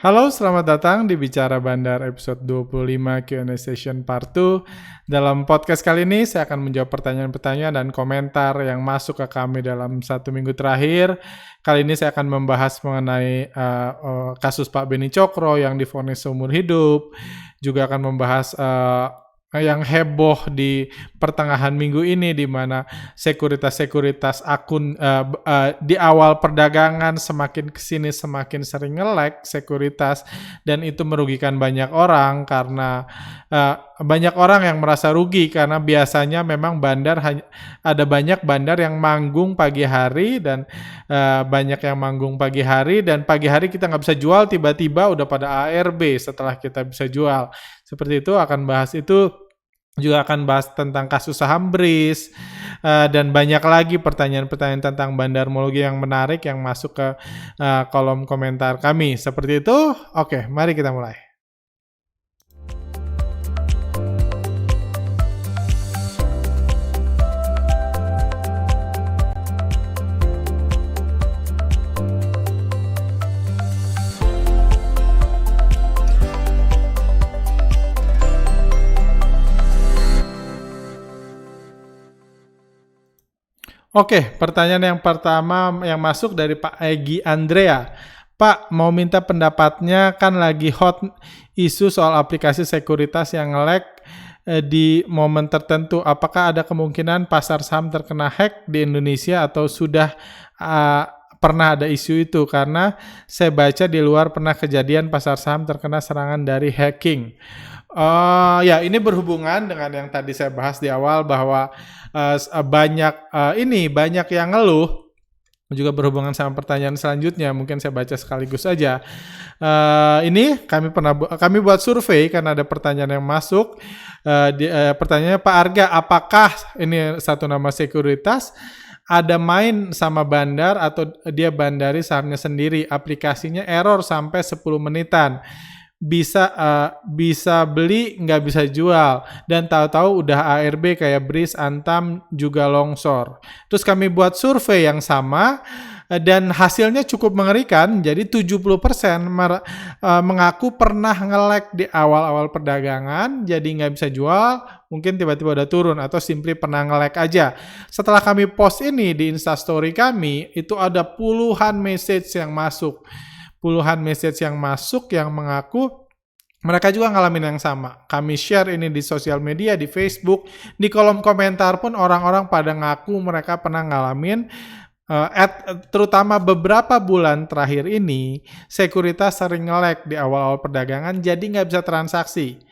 Halo, selamat datang di Bicara Bandar episode 25 Q&A Session Part 2. Dalam podcast kali ini, saya akan menjawab pertanyaan-pertanyaan dan komentar yang masuk ke kami dalam 1 minggu terakhir. Kali ini saya akan membahas mengenai kasus Pak Beni Cokro yang divonis seumur hidup. Juga akan membahas yang heboh di pertengahan minggu ini, di mana sekuritas akun di awal perdagangan semakin kesini semakin sering nge-lag sekuritas, dan itu merugikan banyak orang karena banyak orang yang merasa rugi karena biasanya memang ada banyak bandar yang manggung pagi hari dan banyak yang manggung pagi hari, dan pagi hari kita nggak bisa jual, tiba-tiba udah pada ARB setelah kita bisa jual. Seperti itu, akan bahas itu. Juga akan bahas tentang kasus saham BRIS, dan banyak lagi pertanyaan-pertanyaan tentang bandarmologi yang menarik yang masuk ke kolom komentar kami. Seperti itu, oke, mari kita mulai. Oke, pertanyaan yang pertama yang masuk dari Pak Egi Andrea. Pak, mau minta pendapatnya, kan lagi hot isu soal aplikasi sekuritas yang lag di momen tertentu. Apakah ada kemungkinan pasar saham terkena hack di Indonesia atau sudah pernah ada isu itu? Karena saya baca di luar pernah kejadian pasar saham terkena serangan dari hacking. Ya, ini berhubungan dengan yang tadi saya bahas di awal bahwa banyak yang ngeluh, juga berhubungan sama pertanyaan selanjutnya. Mungkin saya baca sekaligus aja. Ini kami buat survei karena ada pertanyaan yang masuk. Pertanyaannya, Pak Arga, apakah ini satu nama sekuritas ada main sama bandar atau dia bandari sahamnya sendiri, aplikasinya error sampai 10 menitan, bisa beli nggak bisa jual, dan tahu-tahu udah ARB kayak BRIS, Antam juga longsor. Terus kami buat survei yang sama dan hasilnya cukup mengerikan. Jadi 70% mengaku pernah nge-lag di awal-awal perdagangan, jadi nggak bisa jual, mungkin tiba-tiba udah turun, atau simply pernah nge-lag aja. Setelah kami post ini di Instastory kami, itu ada puluhan message yang masuk yang mengaku mereka juga ngalamin yang sama. Kami share ini di sosial media, di Facebook, di kolom komentar pun orang-orang pada ngaku mereka pernah ngalamin. Terutama beberapa bulan terakhir ini, sekuritas sering nge-lag di awal-awal perdagangan, jadi nggak bisa transaksi.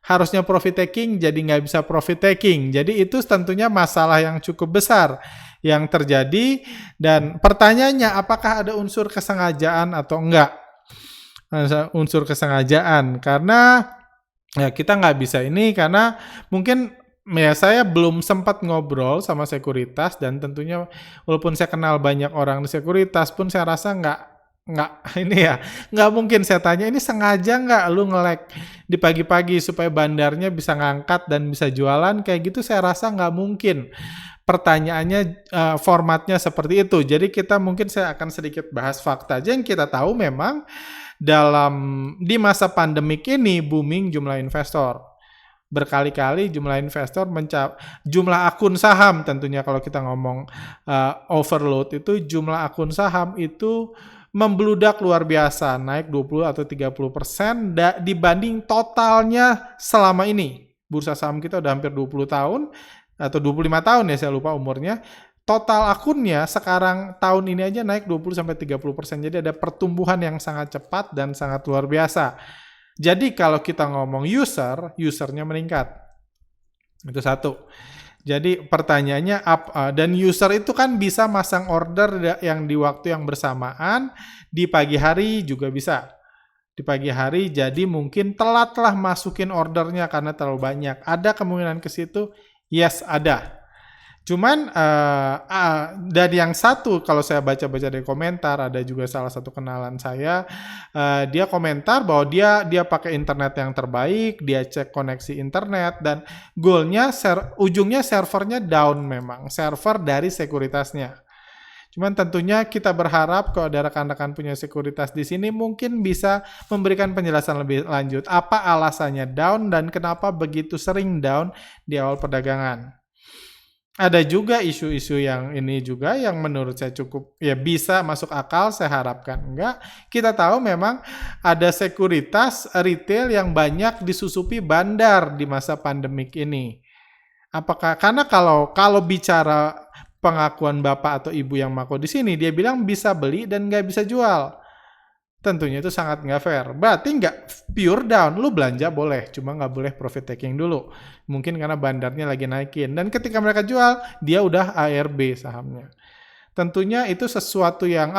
Harusnya profit taking, jadi nggak bisa profit taking. Jadi itu tentunya masalah yang cukup besar yang terjadi, dan pertanyaannya apakah ada unsur kesengajaan atau enggak. Unsur kesengajaan, karena ya kita nggak bisa ini, karena mungkin ya saya belum sempat ngobrol sama sekuritas, dan tentunya walaupun saya kenal banyak orang di sekuritas pun saya rasa nggak mungkin saya tanya, ini sengaja nggak lu nge-lag di pagi-pagi supaya bandarnya bisa ngangkat dan bisa jualan kayak gitu. Saya rasa nggak mungkin. Pertanyaannya formatnya seperti itu. Jadi saya akan sedikit bahas fakta aja. Yang kita tahu memang di masa pandemik ini booming jumlah investor. Berkali-kali jumlah investor jumlah akun saham, tentunya kalau kita ngomong overload itu, jumlah akun saham itu membludak luar biasa, naik 20 atau 30% dibanding totalnya selama ini. Bursa saham kita udah hampir 20 tahun atau 25 tahun ya, saya lupa umurnya. Total akunnya sekarang tahun ini aja naik 20-30%. Jadi ada pertumbuhan yang sangat cepat dan sangat luar biasa. Jadi kalau kita ngomong usernya meningkat. Itu satu. Jadi pertanyaannya, dan user itu kan bisa masang order yang di waktu yang bersamaan, di pagi hari juga bisa. Di pagi hari, jadi mungkin telatlah masukin ordernya karena terlalu banyak. Ada kemungkinan ke situ? Yes, ada. Cuman dari yang satu, kalau saya baca-baca dari komentar, ada juga salah satu kenalan saya, dia komentar bahwa dia pakai internet yang terbaik, dia cek koneksi internet, dan goalnya ujungnya servernya down, memang server dari sekuritasnya. Cuman tentunya kita berharap kalau ada rekan-rekan punya sekuritas di sini mungkin bisa memberikan penjelasan lebih lanjut. Apa alasannya down dan kenapa begitu sering down di awal perdagangan. Ada juga isu-isu yang ini juga yang menurut saya cukup ya bisa masuk akal, saya harapkan enggak. Kita tahu memang ada sekuritas retail yang banyak disusupi bandar di masa pandemik ini. Apakah karena kalau bicara pengakuan bapak atau ibu yang mako di sini, dia bilang bisa beli dan nggak bisa jual. Tentunya itu sangat nggak fair. Berarti nggak pure down. Lu belanja boleh, cuma nggak boleh profit taking dulu. Mungkin karena bandarnya lagi naikin. Dan ketika mereka jual, dia udah ARB sahamnya. Tentunya itu sesuatu yang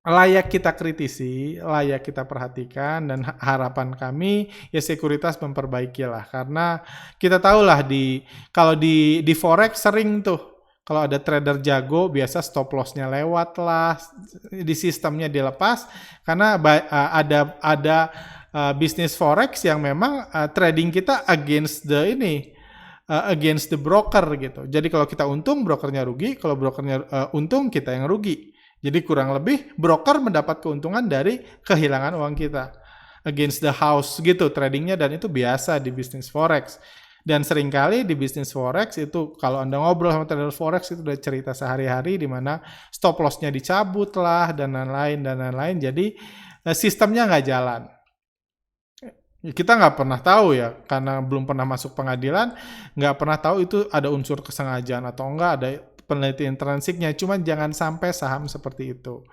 layak kita kritisi, layak kita perhatikan, dan harapan kami ya sekuritas memperbaikilah. Karena kita tahulah kalau di forex sering tuh kalau ada trader jago biasa stop loss-nya lewat lah, di sistemnya dilepas karena ada bisnis forex yang memang trading kita against the broker gitu. Jadi kalau kita untung brokernya rugi, kalau brokernya untung kita yang rugi. Jadi kurang lebih broker mendapat keuntungan dari kehilangan uang kita. Against the house gitu tradingnya, dan itu biasa di bisnis forex. Dan seringkali di bisnis forex itu kalau Anda ngobrol sama trader forex itu udah cerita sehari-hari di mana stop loss-nya dicabut lah dan lain-lain. Jadi sistemnya nggak jalan. Kita nggak pernah tahu ya, karena belum pernah masuk pengadilan, nggak pernah tahu itu ada unsur kesengajaan atau enggak, ada penelitian intrinsiknya. Cuman jangan sampai saham seperti itu.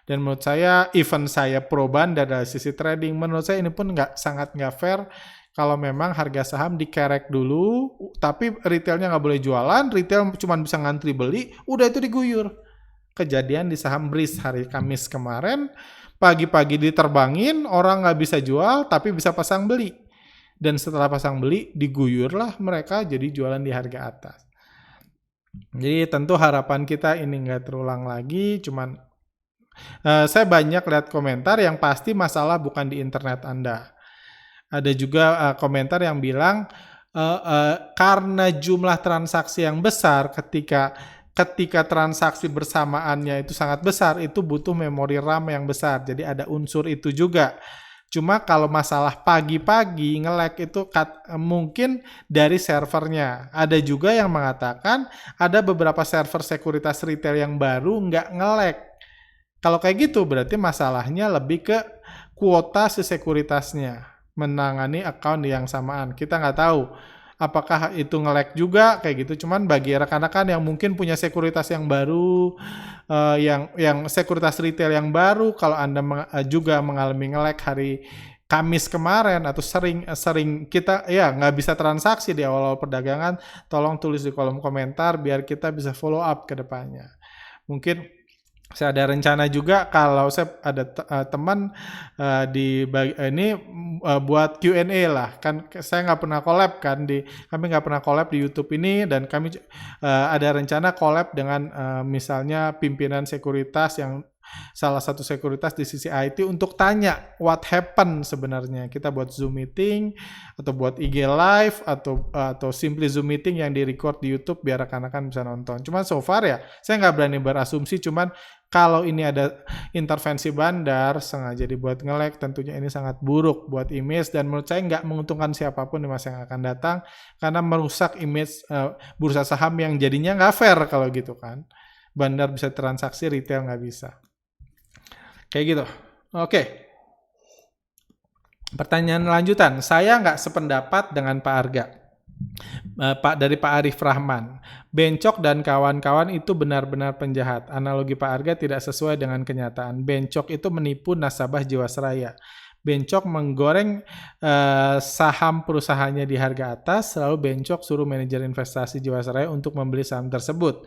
Dan menurut saya, even saya pro bandar dari sisi trading, menurut saya ini pun sangat nggak fair kalau memang harga saham dikerek dulu, tapi retailnya nggak boleh jualan, retail cuma bisa ngantri beli, udah itu diguyur. Kejadian di saham BRIS hari Kamis kemarin, pagi-pagi diterbangin, orang nggak bisa jual, tapi bisa pasang beli. Dan setelah pasang beli, diguyurlah mereka jadi jualan di harga atas. Jadi tentu harapan kita ini nggak terulang lagi, cuman saya banyak lihat komentar yang pasti masalah bukan di internet Anda. Ada juga komentar yang bilang karena jumlah transaksi yang besar, ketika transaksi bersamaannya itu sangat besar, itu butuh memori RAM yang besar. Jadi ada unsur itu juga. Cuma kalau masalah pagi-pagi nge-lag itu mungkin dari servernya. Ada juga yang mengatakan ada beberapa server sekuritas retail yang baru nggak nge-lag. Kalau kayak gitu berarti masalahnya lebih ke kuota si sekuritasnya menangani account yang samaan. Kita nggak tahu apakah itu nge-lag juga kayak gitu. Cuman bagi rekan-rekan yang mungkin punya sekuritas yang baru, yang sekuritas retail yang baru, kalau Anda juga mengalami nge-lag hari Kamis kemarin atau sering kita ya nggak bisa transaksi di awal-awal perdagangan, tolong tulis di kolom komentar biar kita bisa follow up ke depannya. Mungkin saya ada rencana juga kalau saya ada teman buat Q&A lah, kan saya nggak pernah collab kan kami nggak pernah collab di YouTube ini, dan kami ada rencana collab dengan misalnya pimpinan sekuritas yang salah satu sekuritas di sisi IT untuk tanya what happened sebenarnya. Kita buat Zoom meeting atau buat IG live atau simply Zoom meeting yang di-record di YouTube biar rekan-rekan bisa nonton. Cuman so far ya saya nggak berani berasumsi, cuman kalau ini ada intervensi bandar sengaja dibuat nge-lag, tentunya ini sangat buruk buat image, dan menurut saya nggak menguntungkan siapapun di masa yang akan datang karena merusak image bursa saham yang jadinya nggak fair kalau gitu kan. Bandar bisa transaksi, retail nggak bisa. Kayak gitu. Oke. Pertanyaan lanjutan. Saya nggak sependapat dengan Pak Arga. Dari Pak Arif Rahman. Bencok dan kawan-kawan itu benar-benar penjahat. Analogi Pak Arga tidak sesuai dengan kenyataan. Bencok itu menipu nasabah Jiwasraya. Bencok menggoreng saham perusahaannya di harga atas, lalu Bencok suruh manajer investasi Jiwasraya untuk membeli saham tersebut.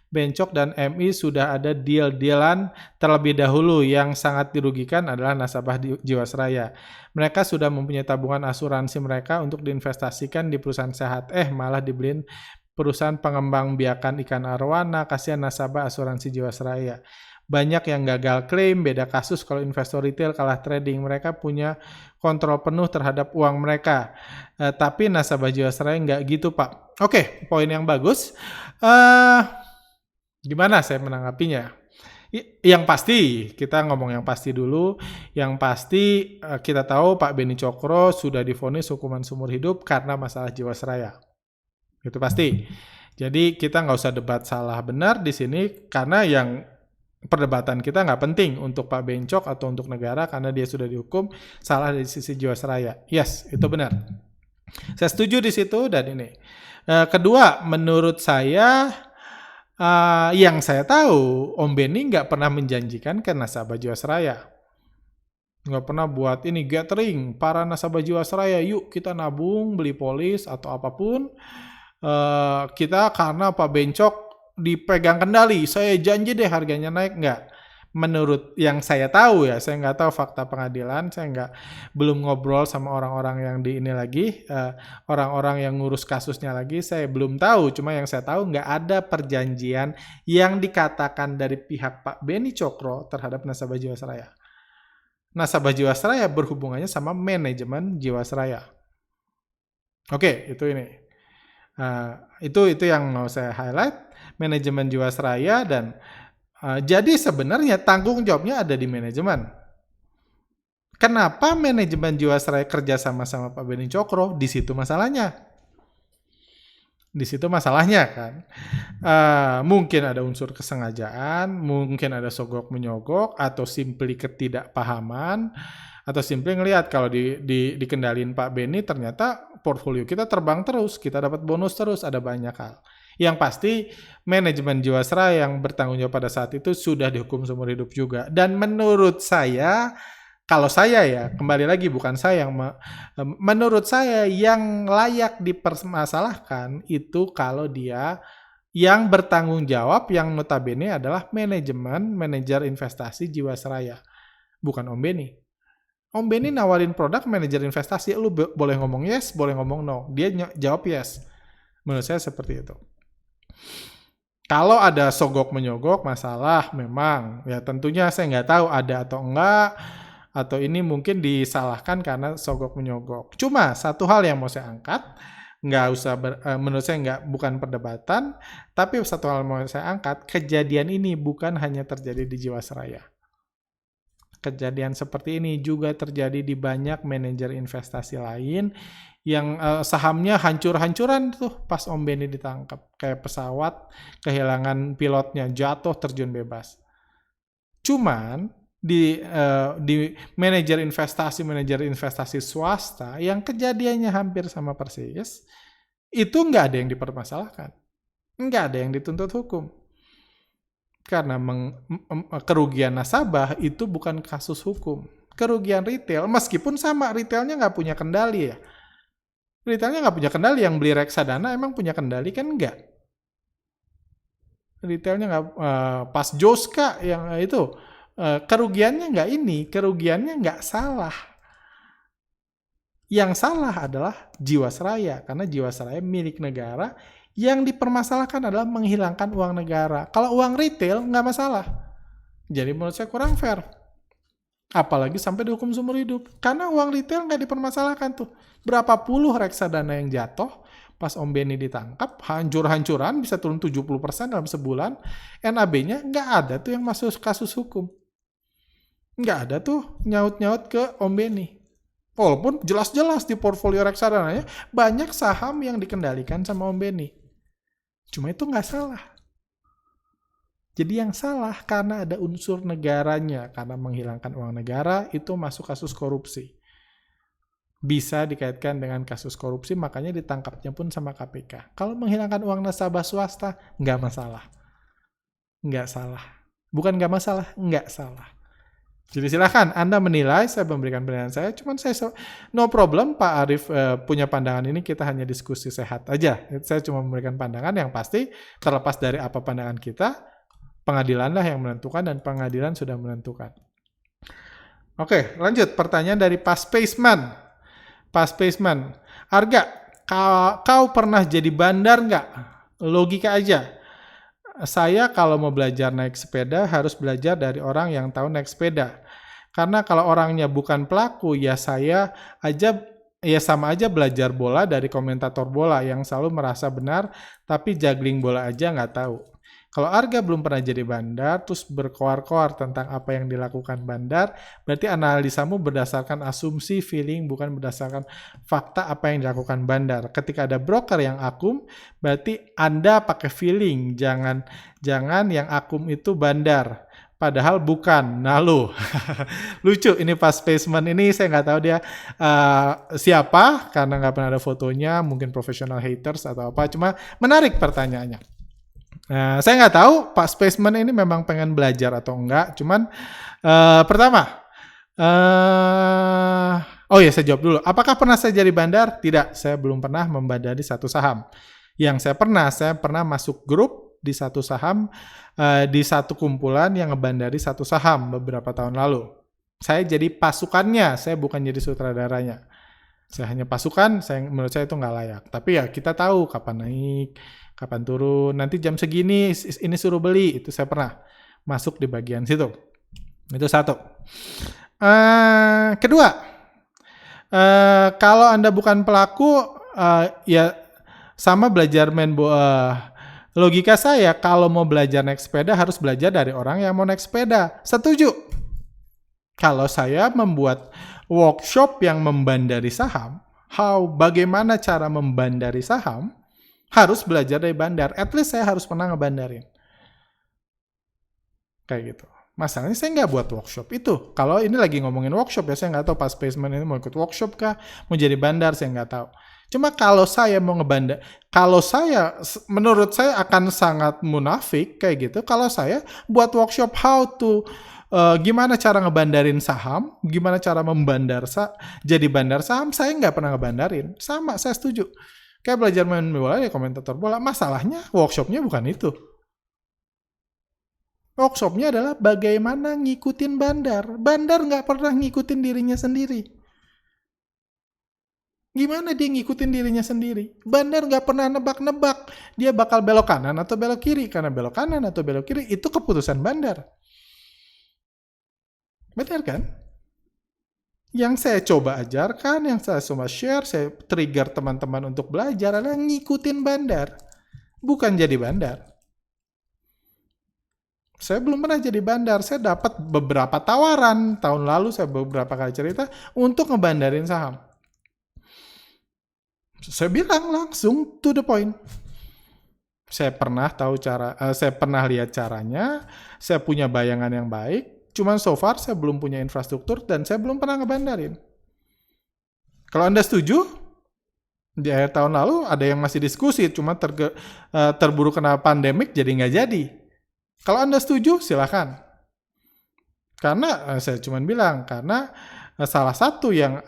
Bencok dan MI sudah ada deal-dealan terlebih dahulu, yang sangat dirugikan adalah nasabah Jiwasraya. Mereka sudah mempunyai tabungan asuransi mereka untuk diinvestasikan di perusahaan sehat, malah dibeliin perusahaan pengembang biakan ikan arwana, kasihan nasabah asuransi Jiwasraya. Banyak yang gagal klaim, beda kasus kalau investor retail kalah trading. Mereka punya kontrol penuh terhadap uang mereka. Tapi nasabah Jiwasraya nggak gitu, Pak. Oke, poin yang bagus. Gimana saya menanggapinya? Yang pasti, kita ngomong yang pasti dulu. Yang pasti kita tahu Pak Beni Cokro sudah divonis hukuman seumur hidup karena masalah Jiwasraya. Itu pasti. Jadi kita nggak usah debat salah benar di sini karena yang perdebatan kita nggak penting untuk Pak Bencok atau untuk negara karena dia sudah dihukum salah dari sisi Jiwasraya. Yes, itu benar. Saya setuju di situ dan ini. Kedua, menurut saya yang saya tahu Om Beni nggak pernah menjanjikan ke nasabah Jiwasraya. Nggak pernah buat ini gathering para nasabah Jiwasraya, yuk kita nabung beli polis atau apapun. Kita karena Pak Bencok dipegang kendali, saya janji deh harganya naik. Nggak. Menurut yang saya tahu ya, saya nggak tahu fakta pengadilan, saya belum ngobrol sama orang-orang yang di ini lagi, orang-orang yang ngurus kasusnya lagi, saya belum tahu. Cuma yang saya tahu nggak ada perjanjian yang dikatakan dari pihak Pak Beni Cokro terhadap nasabah Jiwasraya. Nasabah Jiwasraya berhubungannya sama manajemen Jiwasraya. Oke, itu ini. Itu yang mau saya highlight, manajemen Jiwasraya dan jadi sebenarnya tanggung jawabnya ada di manajemen. Kenapa manajemen Jiwasraya kerja sama Pak Beni Cokro? Di situ masalahnya. Di situ masalahnya kan. Mungkin ada unsur kesengajaan, mungkin ada sogok menyogok, atau simply ketidakpahaman, atau simply ngelihat kalau dikendalin Pak Beni ternyata portfolio kita terbang terus, kita dapat bonus terus, ada banyak hal. Yang pasti manajemen Jiwasraya yang bertanggung jawab pada saat itu sudah dihukum seumur hidup juga. Dan menurut saya, kalau saya ya, kembali lagi bukan saya yang menurut saya yang layak dipermasalahkan itu kalau dia yang bertanggung jawab yang notabene adalah manajer investasi Jiwasraya, bukan Om Beni. Om Beni nawarin produk manajer investasi, lu boleh ngomong yes, boleh ngomong no. Dia jawab yes. Menurut saya seperti itu. Kalau ada sogok menyogok masalah memang ya tentunya saya nggak tahu ada atau enggak, atau ini mungkin disalahkan karena sogok menyogok. Cuma satu hal yang mau saya angkat, nggak usah menurut saya bukan perdebatan, tapi satu hal yang mau saya angkat, kejadian ini bukan hanya terjadi di Jiwasraya. Kejadian seperti ini juga terjadi di banyak manajer investasi lain yang sahamnya hancur-hancuran tuh pas Om Beni ditangkap. Kayak pesawat kehilangan pilotnya, jatuh terjun bebas. Cuman di manajer investasi swasta yang kejadiannya hampir sama persis, itu nggak ada yang dipermasalahkan. Nggak ada yang dituntut hukum. Karena kerugian nasabah itu bukan kasus hukum. Kerugian retail, meskipun sama, retailnya nggak punya kendali ya. Retailnya nggak punya kendali, yang beli reksadana emang punya kendali kan nggak. Retailnya nggak, pas Joska yang itu, kerugiannya nggak ini, kerugiannya nggak salah. Yang salah adalah Jiwasraya, karena Jiwasraya milik negara, yang dipermasalahkan adalah menghilangkan uang negara. Kalau uang retail nggak masalah. Jadi menurut saya kurang fair. Apalagi sampai dihukum seumur hidup. Karena uang retail nggak dipermasalahkan tuh. Berapa puluh reksadana yang jatuh pas Om Beni ditangkap, hancur-hancuran, bisa turun 70% dalam sebulan. NAB-nya nggak ada tuh yang masuk kasus hukum. Nggak ada tuh nyaut-nyaut ke Om Beni. Walaupun jelas-jelas di portfolio reksadananya banyak saham yang dikendalikan sama Om Beni. Cuma itu nggak salah. Jadi yang salah karena ada unsur negaranya. Karena menghilangkan uang negara itu masuk kasus korupsi. Bisa dikaitkan dengan kasus korupsi, makanya ditangkapnya pun sama KPK. Kalau menghilangkan uang nasabah swasta, nggak masalah. Nggak salah. Bukan nggak masalah, nggak salah. Jadi silahkan Anda menilai, saya memberikan penilaian saya. Cuman saya no problem, Pak Arief punya pandangan ini, kita hanya diskusi sehat aja. Saya cuma memberikan pandangan yang pasti, terlepas dari apa pandangan kita, pengadilanlah yang menentukan dan pengadilan sudah menentukan. Oke, lanjut. Pertanyaan dari Pak Spaceman. Pak Spaceman, Arga, kau pernah jadi bandar nggak? Logika aja. Saya kalau mau belajar naik sepeda harus belajar dari orang yang tahu naik sepeda. Karena kalau orangnya bukan pelaku, ya saya aja ya sama aja belajar bola dari komentator bola yang selalu merasa benar, tapi juggling bola aja nggak tahu. Kalau Arga belum pernah jadi bandar, terus berkoar-koar tentang apa yang dilakukan bandar, berarti analisamu berdasarkan asumsi, feeling, bukan berdasarkan fakta apa yang dilakukan bandar. Ketika ada broker yang akum, berarti Anda pakai feeling, jangan yang akum itu bandar. Padahal bukan. Nah lu, lucu ini pas placement ini saya nggak tahu dia siapa, karena nggak pernah ada fotonya, mungkin professional haters atau apa, cuma menarik pertanyaannya. Nah, saya nggak tahu Pak Spaceman ini memang pengen belajar atau enggak. Cuman pertama, oh ya saya jawab dulu. Apakah pernah saya jadi bandar? Tidak, saya belum pernah membandari satu saham. Yang saya pernah masuk grup di satu saham, di satu kumpulan yang ngebandari satu saham beberapa tahun lalu. Saya jadi pasukannya, saya bukan jadi sutradaranya. Saya hanya pasukan, menurut saya itu nggak layak. Tapi ya kita tahu kapan naik, kapan turun, nanti jam segini ini suruh beli, itu saya pernah masuk di bagian situ. Itu satu. Kedua, kalau Anda bukan pelaku, ya sama belajar main bola. Logika saya, kalau mau belajar naik sepeda harus belajar dari orang yang mau naik sepeda. Setuju. Kalau saya membuat workshop yang membandari saham, bagaimana cara membandari saham, harus belajar dari bandar. At least saya harus pernah ngebandarin. Kayak gitu. Masalahnya saya nggak buat workshop itu. Kalau ini lagi ngomongin workshop ya, saya nggak tahu pas placement ini mau ikut workshop kah, mau jadi bandar, saya nggak tahu. Cuma kalau saya mau ngebandar, menurut saya akan sangat munafik kayak gitu. Kalau saya buat workshop gimana cara ngebandarin saham, gimana cara jadi bandar saham, saya nggak pernah ngebandarin. Sama, saya setuju. Kayak belajar main bola ya komentator bola. Masalahnya workshopnya bukan itu. Workshopnya adalah bagaimana ngikutin bandar. Bandar nggak pernah ngikutin dirinya sendiri. Gimana dia ngikutin dirinya sendiri? Bandar nggak pernah nebak-nebak dia bakal belok kanan atau belok kiri. Karena belok kanan atau belok kiri itu keputusan bandar. Benar kan? Yang saya coba ajarkan, yang saya coba share, saya trigger teman-teman untuk belajar adalah ngikutin bandar. Bukan jadi bandar. Saya belum pernah jadi bandar. Saya dapat beberapa tawaran. Tahun lalu saya beberapa kali cerita untuk ngebandarin saham. Saya bilang langsung to the point. Saya pernah saya pernah lihat caranya, saya punya bayangan yang baik, cuman so far saya belum punya infrastruktur dan saya belum pernah ngebandarin. Kalau Anda setuju, di akhir tahun lalu ada yang masih diskusi, cuma terburu kena pandemik jadi nggak jadi. Kalau Anda setuju, silakan. Karena saya cuma bilang, karena salah satu yang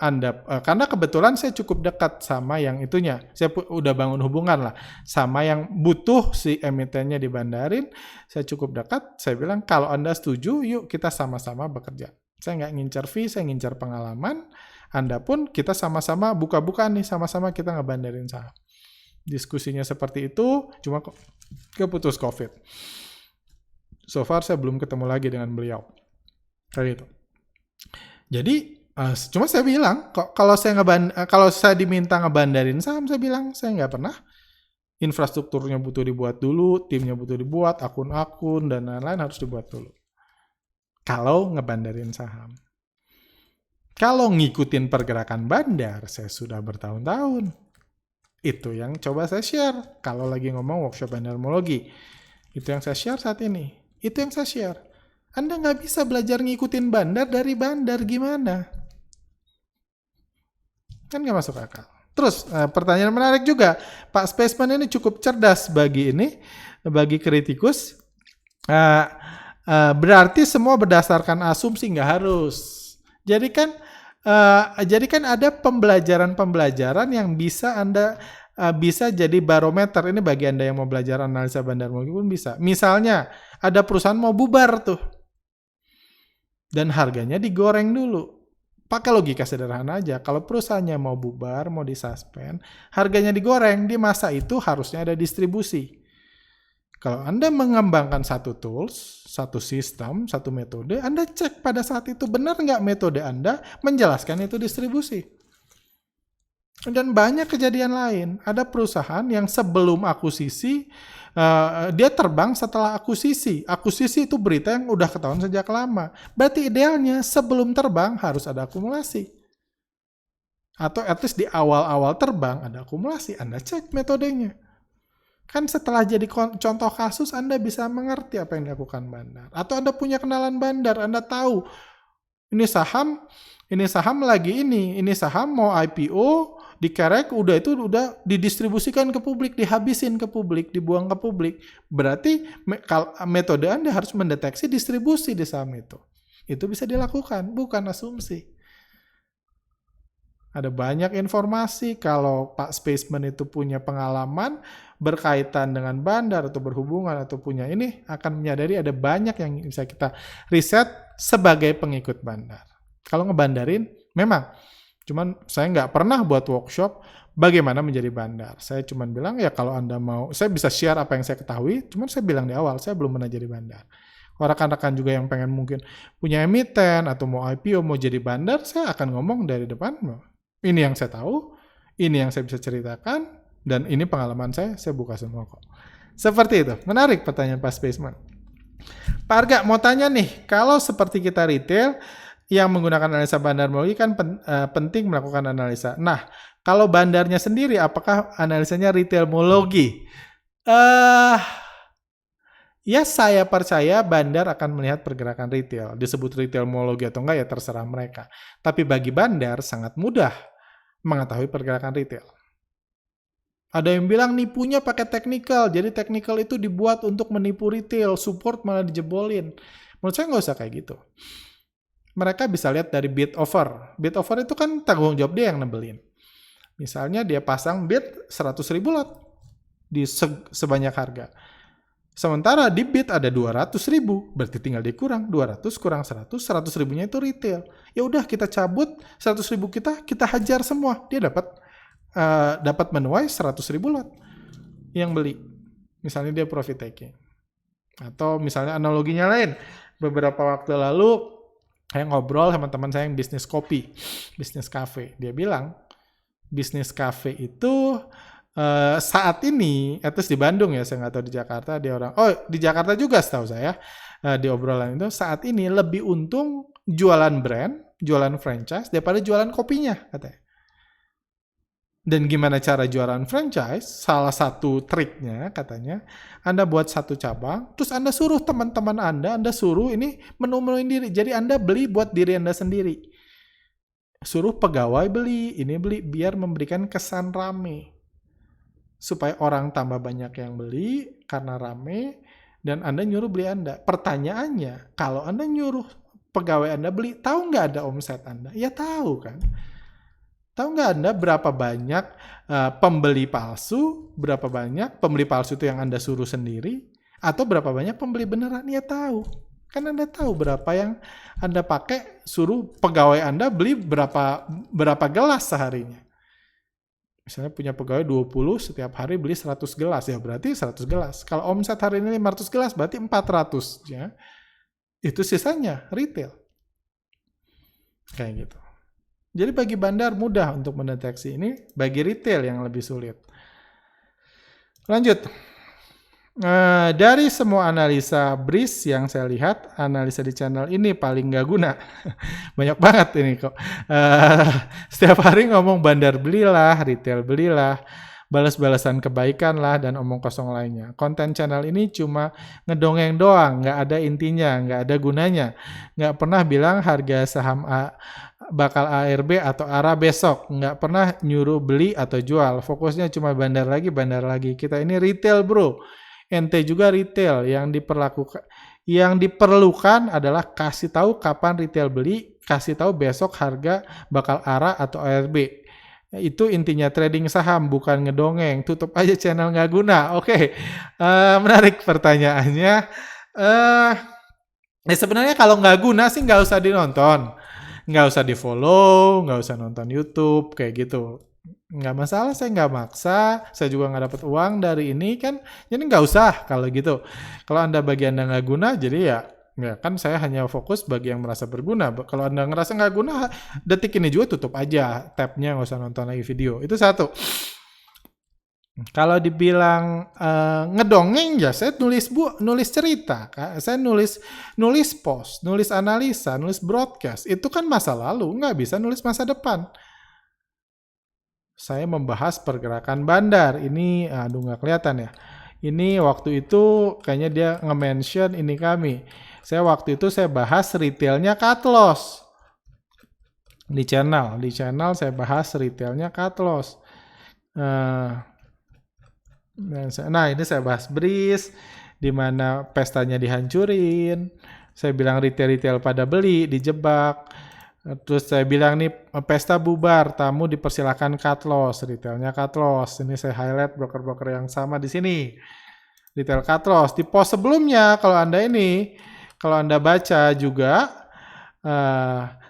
karena kebetulan saya cukup dekat sama yang itunya. Saya udah bangun hubungan lah sama yang butuh si emitennya dibandarin. Saya cukup dekat, saya bilang kalau Anda setuju, yuk kita sama-sama bekerja. Saya nggak ngincar fee, saya ngincar pengalaman. Anda pun kita sama-sama buka-bukaan nih, sama-sama kita ngebandarin saham. Diskusinya seperti itu, cuma keputus COVID. So far saya belum ketemu lagi dengan beliau. Kayak gitu. Jadi cuma saya bilang, kalau saya diminta ngebandarin saham, saya bilang saya nggak pernah. Infrastrukturnya butuh dibuat dulu, timnya butuh dibuat, akun-akun dan lain-lain harus dibuat dulu. Kalau ngebandarin saham. Kalau ngikutin pergerakan bandar, saya sudah bertahun-tahun. Itu yang coba saya share. Kalau lagi ngomong workshop bandarmologi, itu yang saya share saat ini. Itu yang saya share. Anda nggak bisa belajar ngikutin bandar dari bandar, gimana? Kan nggak masuk akal. Terus, pertanyaan menarik juga. Pak Spaceman ini cukup cerdas bagi kritikus. Berarti semua berdasarkan asumsi, nggak harus. Jadi kan ada pembelajaran yang bisa Anda bisa jadi barometer. Ini bagi Anda yang mau belajar analisa bandarmologi pun bisa. Misalnya, ada perusahaan mau bubar tuh. Dan harganya digoreng dulu. Pakai logika sederhana aja. Kalau perusahaannya mau bubar, mau disuspend, harganya digoreng. Di masa itu harusnya ada distribusi. Kalau Anda mengembangkan satu tools, satu sistem, satu metode, Anda cek pada saat itu benar nggak metode Anda menjelaskan itu distribusi. Dan banyak kejadian lain. Ada perusahaan yang sebelum akuisisi, dia terbang setelah akuisisi. Akuisisi itu berita yang udah ketahuan sejak lama. Berarti idealnya sebelum terbang harus ada akumulasi. Atau at least di awal-awal terbang ada akumulasi. Anda cek metodenya. Kan setelah jadi contoh kasus, Anda bisa mengerti apa yang dilakukan bandar. Atau Anda punya kenalan bandar, Anda tahu ini saham lagi ini saham mau IPO, dikerek, udah didistribusikan ke publik, dihabisin ke publik, dibuang ke publik. Berarti metode Anda harus mendeteksi distribusi di saham itu. Itu bisa dilakukan, bukan asumsi. Ada banyak informasi kalau Pak Spaceman itu punya pengalaman berkaitan dengan bandar atau berhubungan atau punya ini, akan menyadari ada banyak yang bisa kita riset sebagai pengikut bandar. Kalau ngebandarin, memang. Cuman saya nggak pernah buat workshop bagaimana menjadi bandar. Saya cuma bilang ya kalau Anda mau, saya bisa share apa yang saya ketahui, cuman saya bilang di awal, saya belum pernah jadi bandar. Rekan-rekan juga yang pengen mungkin punya emiten atau mau IPO, mau jadi bandar, saya akan ngomong dari depan, ini yang saya tahu, ini yang saya bisa ceritakan, dan ini pengalaman saya buka semua kok. Seperti itu. Menarik pertanyaan Pak Spaceman. Pak Arga, mau tanya nih, kalau seperti kita retail, yang menggunakan analisa bandarmologi kan penting melakukan analisa. Nah, kalau bandarnya sendiri, apakah analisanya retailmologi? Ya saya percaya bandar akan melihat pergerakan retail. Disebut retailmologi atau enggak ya terserah mereka. Tapi bagi bandar sangat mudah mengetahui pergerakan retail. Ada yang bilang nipunya pakai technical. Jadi technical itu dibuat untuk menipu retail. Support malah dijebolin. Menurut saya nggak usah kayak gitu. Mereka bisa lihat dari bid offer. Bid offer itu kan tanggung jawab dia yang nebelin. Misalnya dia pasang bid 100.000 lot di sebanyak harga. Sementara di bid ada 200.000, berarti tinggal dikurang 200 kurang 100, 100.000-nya itu retail. Ya udah kita cabut 100.000 kita hajar semua. Dia dapat menuai 100.000 lot yang beli. Misalnya dia profit taking. Atau misalnya analoginya lain. Beberapa waktu lalu saya ngobrol sama teman saya yang bisnis kopi, bisnis kafe. Dia bilang bisnis kafe itu saat ini, at least di Bandung ya, saya nggak tahu di Jakarta, di Jakarta juga setahu saya, di obrolan itu, saat ini lebih untung jualan brand, jualan franchise, daripada jualan kopinya, katanya. Dan gimana cara jualan franchise? Salah satu triknya, katanya, Anda buat satu cabang, terus Anda suruh teman-teman Anda suruh ini menu-menuin diri, jadi Anda beli buat diri Anda sendiri. Suruh pegawai beli, ini beli, biar memberikan kesan rame. Supaya orang tambah banyak yang beli karena rame dan Anda nyuruh beli Anda. Pertanyaannya, kalau Anda nyuruh pegawai Anda beli, tahu nggak ada omset Anda? Ya tahu kan. Tahu nggak Anda berapa banyak pembeli palsu, berapa banyak pembeli palsu itu yang Anda suruh sendiri, atau berapa banyak pembeli beneran? Ya tahu. Kan Anda tahu berapa yang Anda pakai, suruh pegawai Anda beli berapa gelas seharinya. Misalnya punya pegawai 20, setiap hari beli 100 gelas, ya berarti 100 gelas. Kalau omset hari ini 500 gelas, berarti 400. Ya. Itu sisanya, retail. Kayak gitu. Jadi bagi bandar mudah untuk mendeteksi ini, bagi retail yang lebih sulit. Lanjut. Dari semua analisa BRIS yang saya lihat, analisa di channel ini paling nggak guna. Banyak banget ini kok. Setiap hari ngomong bandar belilah, retail belilah, balas-balasan kebaikan lah, dan omong kosong lainnya. Konten channel ini cuma ngedongeng doang, nggak ada intinya, nggak ada gunanya. Nggak pernah bilang harga saham bakal ARB atau ARA besok. Nggak pernah nyuruh beli atau jual. Fokusnya cuma bandar lagi. Kita ini retail bro. Ente juga retail, yang diperlukan adalah kasih tahu kapan retail beli, kasih tahu besok harga bakal ARA atau ARB. Itu intinya trading saham, bukan ngedongeng. Tutup aja channel nggak guna. Oke. Menarik pertanyaannya. Sebenarnya kalau nggak guna sih nggak usah dinonton, nggak usah di follow, nggak usah nonton YouTube kayak gitu. Nggak masalah, saya nggak maksa, saya juga nggak dapat uang dari ini kan, jadi nggak usah kalau gitu. Kalau bagi Anda nggak guna, jadi Ya kan saya hanya fokus bagi yang merasa berguna. Kalau Anda ngerasa nggak guna, detik ini juga tutup aja tabnya, nggak usah nonton lagi video. Itu satu. Kalau dibilang ngedongeng ya saya nulis cerita, saya nulis post, nulis analisa, nulis broadcast. Itu kan masa lalu, nggak bisa nulis masa depan. Saya membahas pergerakan bandar. Ini aduh nggak kelihatan ya. Ini waktu itu kayaknya dia nge-mention ini kami. Waktu itu saya bahas retailnya cut loss. Di channel saya bahas retailnya cut loss. Nah ini saya bahas BRIS, di mana pestanya dihancurin. Saya bilang retail pada beli, dijebak. Terus saya bilang nih pesta bubar, tamu dipersilakan cut loss, retailnya cut loss. Ini saya highlight broker-broker yang sama di sini. Retail cut loss. Di post sebelumnya kalau Anda baca juga,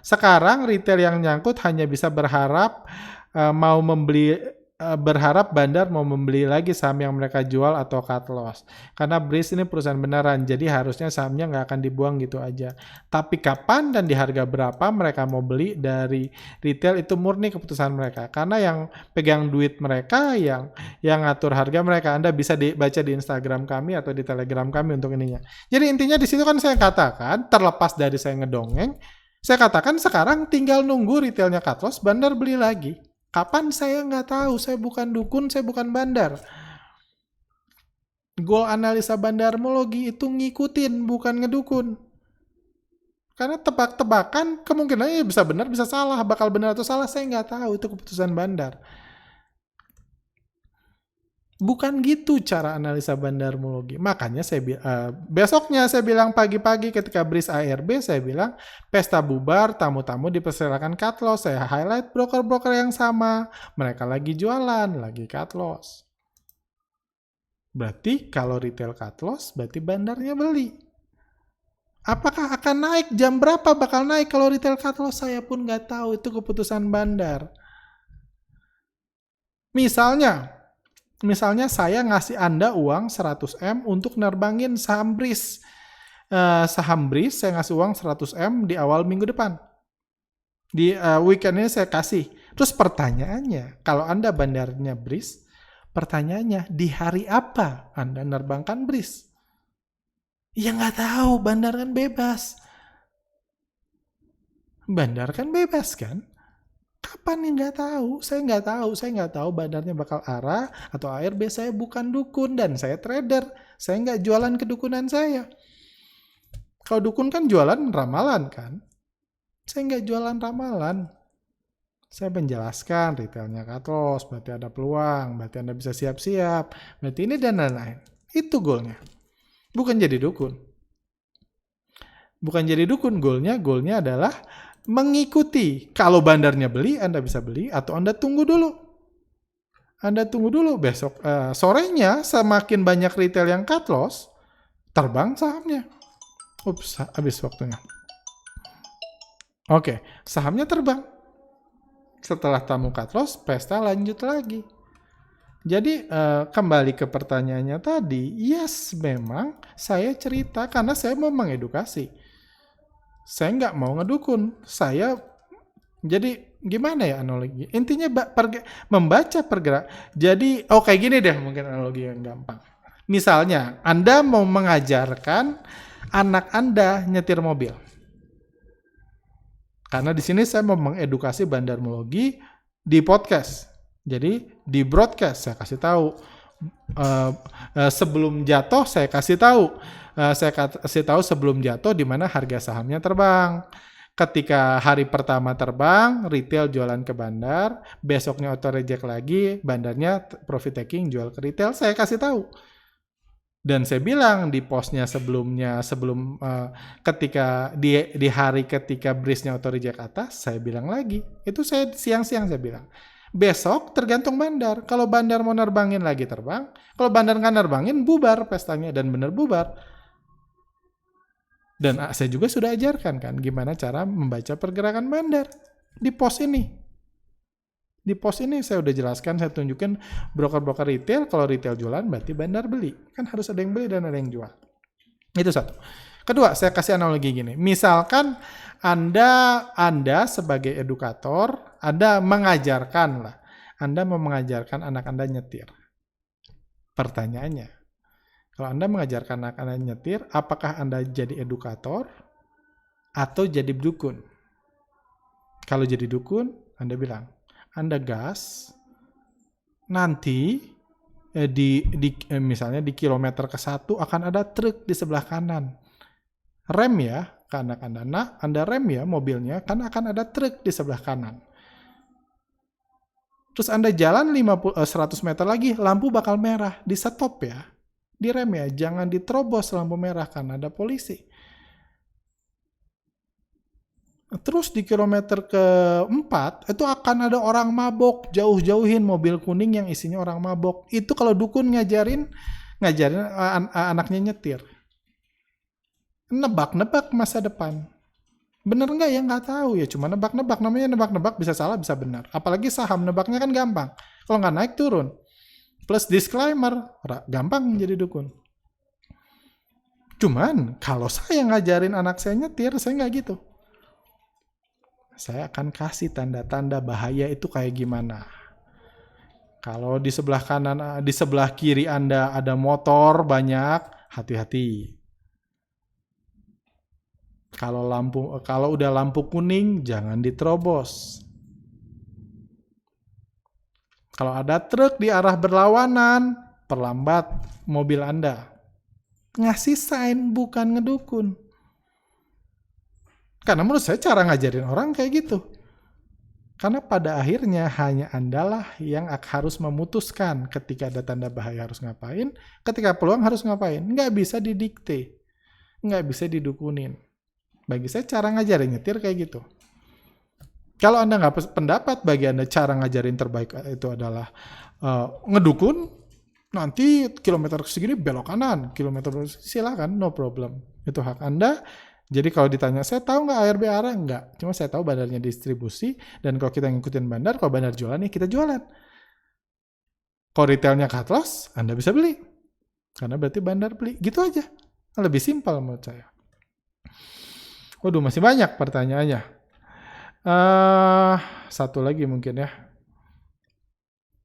sekarang retail yang nyangkut hanya bisa berharap berharap bandar mau membeli lagi saham yang mereka jual atau cut loss. Karena BRIS ini perusahaan beneran, jadi harusnya sahamnya nggak akan dibuang gitu aja. Tapi kapan dan di harga berapa mereka mau beli dari retail itu murni keputusan mereka. Karena yang pegang duit mereka, yang ngatur harga mereka. Anda bisa baca di Instagram kami atau di Telegram kami untuk ininya. Jadi intinya di situ kan saya katakan, terlepas dari saya ngedongeng, saya katakan sekarang tinggal nunggu retailnya cut loss, bandar beli lagi. Kapan saya nggak tahu, saya bukan dukun, saya bukan bandar. Goal analisa bandarmologi itu ngikutin, bukan ngedukun. Karena tebak-tebakan kemungkinannya bisa benar, bisa salah. Bakal benar atau salah saya nggak tahu, itu keputusan bandar. Bukan gitu cara analisa bandarmologi. Makanya besoknya saya bilang pagi-pagi ketika BRIS ARB, saya bilang pesta bubar, tamu-tamu dipersilakan cut loss. Saya highlight broker-broker yang sama. Mereka lagi jualan, lagi cut loss. Berarti kalau retail cut loss, berarti bandarnya beli. Apakah akan naik? Jam berapa bakal naik kalau retail cut loss? Saya pun nggak tahu, itu keputusan bandar. Misalnya saya ngasih Anda uang 100M untuk nerbangin saham BRIS. Saham BRIS saya ngasih uang 100M di awal minggu depan. Di weekend ini saya kasih. Terus pertanyaannya, kalau Anda bandarnya BRIS, pertanyaannya di hari apa Anda nerbangkan BRIS? Ya nggak tahu, bandar kan bebas. Bandar kan bebas kan? Kapan nih nggak tahu? Saya nggak tahu bandarnya bakal ARA atau ARB. Saya bukan dukun dan saya trader. Saya nggak jualan kedukunan saya. Kalau dukun kan jualan ramalan kan? Saya nggak jualan ramalan. Saya menjelaskan retailnya cut loss, berarti ada peluang, berarti Anda bisa siap-siap, berarti ini dan lain-lain. Itu goalnya. Bukan jadi dukun. Goalnya adalah mengikuti. Kalau bandarnya beli, Anda bisa beli, atau Anda tunggu dulu. Besok sorenya semakin banyak retail yang cut loss, terbang sahamnya. Ups, habis waktunya. Oke, sahamnya terbang. Setelah tamu cut loss, pesta lanjut lagi. Jadi kembali ke pertanyaannya tadi, yes memang saya cerita karena saya mau mengedukasi. Saya nggak mau ngedukun. Jadi gimana ya analogi? Intinya membaca pergerak. Jadi kayak gini deh mungkin analogi yang gampang. Misalnya Anda mau mengajarkan anak Anda nyetir mobil. Karena di sini saya mau mengedukasi bandarmologi di podcast. Jadi di broadcast saya kasih tahu. Sebelum jatuh saya kasih tahu. Saya kasih tahu sebelum jatuh di mana harga sahamnya terbang. Ketika hari pertama terbang, retail jualan ke bandar, besoknya auto reject lagi, bandarnya profit taking jual ke retail, saya kasih tahu. Dan saya bilang di postnya sebelum ketika di hari ketika BRIS-nya auto reject atas, saya bilang lagi. Itu saya siang-siang saya bilang. Besok tergantung bandar. Kalau bandar mau nerbangin lagi terbang. Kalau bandar nggak nerbangin, bubar pestanya. Dan bener bubar. Dan saya juga sudah ajarkan kan gimana cara membaca pergerakan bandar. Di post ini. Di post ini saya udah jelaskan, saya tunjukin broker-broker retail. Kalau retail jualan berarti bandar beli. Kan harus ada yang beli dan ada yang jual. Itu satu. Kedua, saya kasih analogi gini. Misalkan Anda sebagai edukator, Anda mau mengajarkan anak Anda nyetir. Pertanyaannya, kalau Anda mengajarkan anak Anda nyetir, apakah Anda jadi edukator atau jadi dukun? Kalau jadi dukun, Anda bilang, Anda gas, nanti misalnya di kilometer ke-1 akan ada truk di sebelah kanan. Rem ya, ke anak Anda. Nah, Anda rem ya mobilnya, karena akan ada truk di sebelah kanan. Terus Anda jalan 100 meter lagi, lampu bakal merah. Di stop ya. Di rem ya, jangan diterobos lampu merah karena ada polisi. Terus di kilometer ke-4, itu akan ada orang mabok. Jauh-jauhin mobil kuning yang isinya orang mabok. Itu kalau dukun ngajarin anaknya nyetir. Nebak-nebak masa depan. Bener nggak ya? Nggak tahu ya. Cuma nebak-nebak. Namanya nebak-nebak, bisa salah, bisa benar. Apalagi saham, nebaknya kan gampang. Kalau nggak naik, turun. Plus disclaimer, gampang jadi dukun. Cuman, kalau saya ngajarin anak saya nyetir, saya nggak gitu. Saya akan kasih tanda-tanda bahaya itu kayak gimana. Kalau di sebelah kanan, di sebelah kiri Anda ada motor banyak, hati-hati. Kalau udah lampu kuning, jangan diterobos. Kalau ada truk di arah berlawanan, perlambat mobil Anda. Ngasih sign, bukan ngedukun. Karena menurut saya cara ngajarin orang kayak gitu. Karena pada akhirnya hanya Andalah yang harus memutuskan ketika ada tanda bahaya harus ngapain, ketika peluang harus ngapain. Nggak bisa didikte, nggak bisa didukunin. Bagi saya cara ngajarin nyetir kayak gitu. Kalau Anda nggak pendapat, bagi Anda cara ngajarin terbaik itu adalah ngedukun, nanti kilometer segini belok kanan, silakan, no problem. Itu hak Anda. Jadi kalau ditanya, saya tahu nggak ARB arah? Nggak. Cuma saya tahu bandarnya distribusi, dan kalau kita ngikutin bandar, kalau bandar jualan nih, kita jualan. Kalau retailnya cut loss, Anda bisa beli. Karena berarti bandar beli. Gitu aja. Lebih simpel menurut saya. Waduh, masih banyak pertanyaannya. Satu lagi mungkin ya.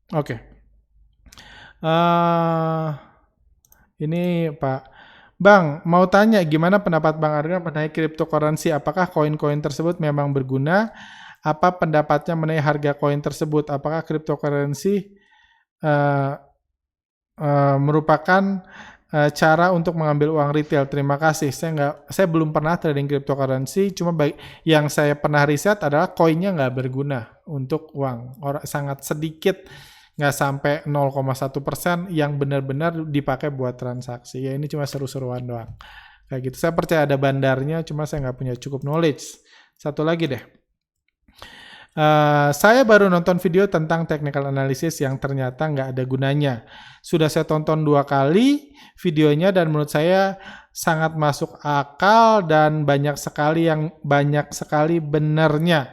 Oke. Ini Pak. Bang, mau tanya gimana pendapat Bang Arga mengenai cryptocurrency? Apakah koin-koin tersebut memang berguna? Apa pendapatnya mengenai harga koin tersebut? Apakah cryptocurrency merupakan cara untuk mengambil uang retail? Terima kasih. Saya belum pernah trading cryptocurrency. Cuma yang saya pernah riset adalah koinnya nggak berguna untuk uang. Sangat sedikit. Nggak sampai 0,1% yang benar-benar dipakai buat transaksi. Ya ini cuma seru-seruan doang. Kayak gitu. Saya percaya ada bandarnya, cuma saya nggak punya cukup knowledge. Satu lagi deh. Saya baru nonton video tentang technical analysis yang ternyata nggak ada gunanya. Sudah saya tonton 2 kali videonya dan menurut saya sangat masuk akal dan banyak sekali benernya.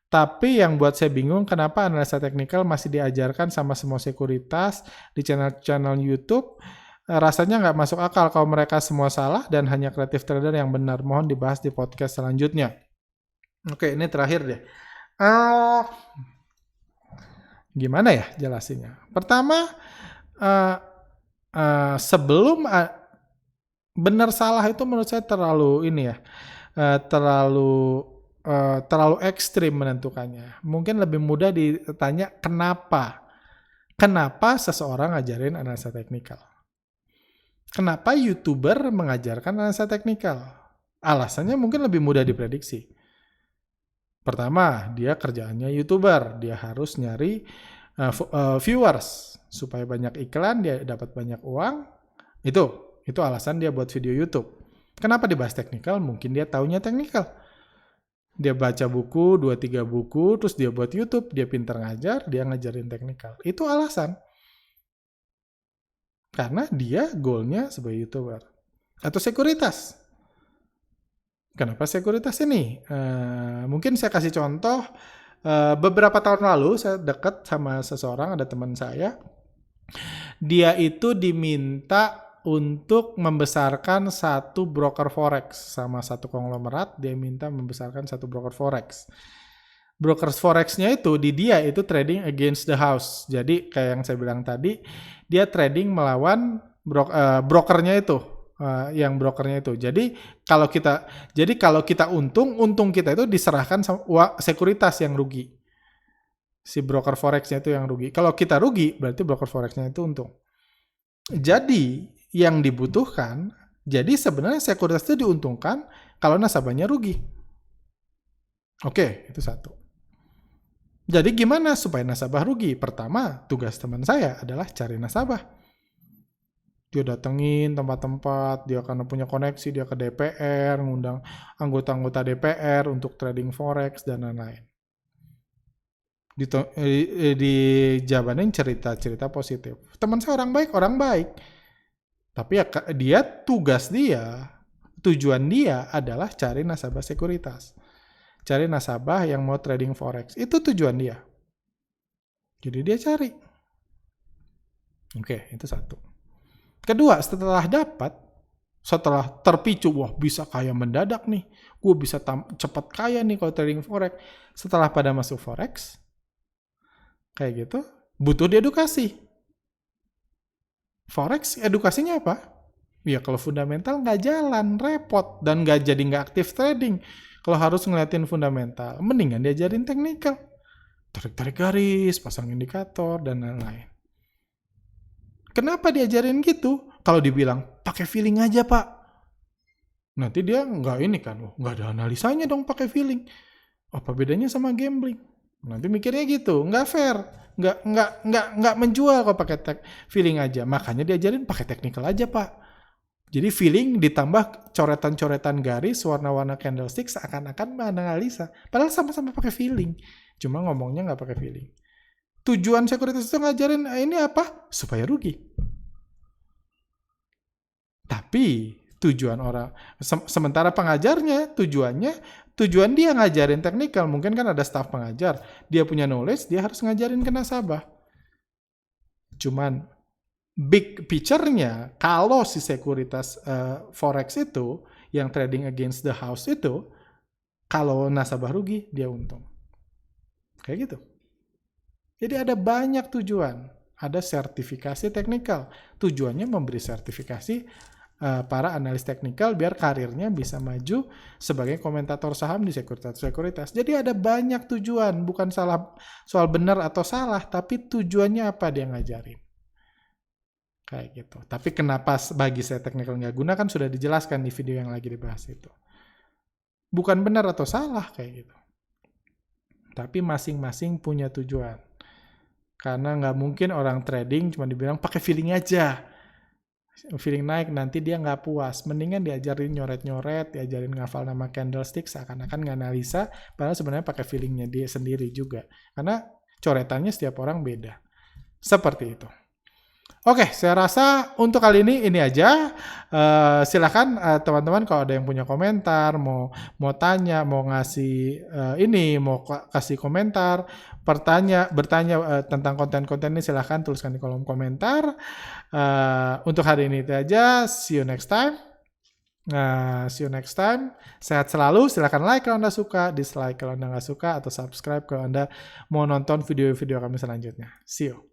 Tapi yang buat saya bingung kenapa analisa teknikal masih diajarkan sama semua sekuritas di channel-channel YouTube. Rasanya nggak masuk akal kalau mereka semua salah dan hanya creative trader yang benar. Mohon dibahas di podcast selanjutnya. Oke, ini terakhir deh. Gimana ya jelasinnya? Pertama, sebelum benar salah itu menurut saya terlalu terlalu ekstrim menentukannya. Mungkin lebih mudah ditanya kenapa. Kenapa seseorang ngajarin analisa teknikal? Kenapa YouTuber mengajarkan analisa teknikal? Alasannya mungkin lebih mudah diprediksi. Pertama, dia kerjaannya YouTuber. Dia harus nyari viewers. Supaya banyak iklan, dia dapat banyak uang. Itu alasan dia buat video YouTube. Kenapa dibahas teknikal? Mungkin dia taunya teknikal. Dia baca buku, 2-3 buku, terus dia buat YouTube, dia pintar ngajar, dia ngajarin teknikal. Itu alasan. Karena dia goalnya sebagai YouTuber. Atau sekuritas. Kenapa sekuritas ini? Mungkin saya kasih contoh, beberapa tahun lalu saya dekat sama seseorang, ada teman saya. Dia itu diminta untuk membesarkan satu broker forex sama satu konglomerat. Dia minta membesarkan satu broker forex. Broker forex-nya itu di dia itu trading against the house. Jadi kayak yang saya bilang tadi, dia trading melawan brokernya itu, yang brokernya itu. Jadi kalau kita untung kita itu diserahkan sama sekuritas yang rugi. Si broker forex-nya itu yang rugi. Kalau kita rugi, berarti broker forex-nya itu untung. Jadi yang dibutuhkan, jadi sebenarnya sekuritas itu diuntungkan kalau nasabahnya rugi. Oke, itu satu. Jadi gimana supaya nasabah rugi? Pertama, tugas teman saya adalah cari nasabah. Dia datengin tempat-tempat, dia karena punya koneksi, dia ke DPR, ngundang anggota-anggota DPR untuk trading forex dan lain-lain. Dijabanin cerita-cerita positif. Teman saya orang baik. Tapi ya tujuan dia adalah cari nasabah sekuritas. Cari nasabah yang mau trading forex. Itu tujuan dia. Jadi dia cari. Oke, itu satu. Kedua, setelah terpicu, wah bisa kaya mendadak nih. Gue bisa cepat kaya nih kalau trading forex. Setelah pada masuk forex, kayak gitu, butuh diedukasi. Forex edukasinya apa? Ya kalau fundamental nggak jalan, repot, dan nggak aktif trading. Kalau harus ngeliatin fundamental, mendingan diajarin teknikal. Tarik-tarik garis, pasang indikator, dan lain-lain. Kenapa diajarin gitu? Kalau dibilang, pakai feeling aja pak. Nanti dia nggak ada analisanya dong pakai feeling. Apa bedanya sama gambling? Nanti mikirnya gitu, nggak fair. Nggak menjual kalau pakai feeling aja. Makanya diajarin pakai teknikal aja pak. Jadi feeling ditambah coretan-coretan garis warna-warna candlestick seakan-akan menganalisa. Padahal sama-sama pakai feeling. Cuma ngomongnya nggak pakai feeling. Tujuan sekuritas itu ngajarin ini apa? Supaya rugi. Tapi tujuan orang sementara pengajarnya tujuan dia ngajarin teknikal, mungkin kan ada staf pengajar, dia punya knowledge, dia harus ngajarin ke nasabah. Cuman big picture-nya, kalau si sekuritas forex itu yang trading against the house itu, kalau nasabah rugi dia untung, kayak gitu. Jadi ada banyak tujuan, ada sertifikasi teknikal, tujuannya memberi sertifikasi para analis teknikal biar karirnya bisa maju sebagai komentator saham di sekuritas. Jadi ada banyak tujuan, bukan soal benar atau salah, tapi tujuannya apa dia ngajarin. Kayak gitu. Tapi kenapa bagi saya teknikal nggak guna kan sudah dijelaskan di video yang lagi dibahas itu. Bukan benar atau salah kayak gitu. Tapi masing-masing punya tujuan. Karena nggak mungkin orang trading cuma dibilang pakai feeling aja. Feeling naik, nanti dia nggak puas. Mendingan diajarin nyoret-nyoret, diajarin ngafal nama candlestick, seakan-akan nganalisa, padahal sebenarnya pakai feelingnya dia sendiri juga. Karena coretannya setiap orang beda. Seperti itu. Oke, saya rasa untuk kali ini aja. Silakan teman-teman kalau ada yang punya komentar, mau tanya, mau ngasih mau kasih komentar, bertanya tentang konten-konten ini, silakan tuliskan di kolom komentar. Untuk hari ini itu aja. See you next time. Sehat selalu. Silakan like kalau Anda suka, dislike kalau Anda nggak suka, atau subscribe kalau Anda mau nonton video-video kami selanjutnya. See you.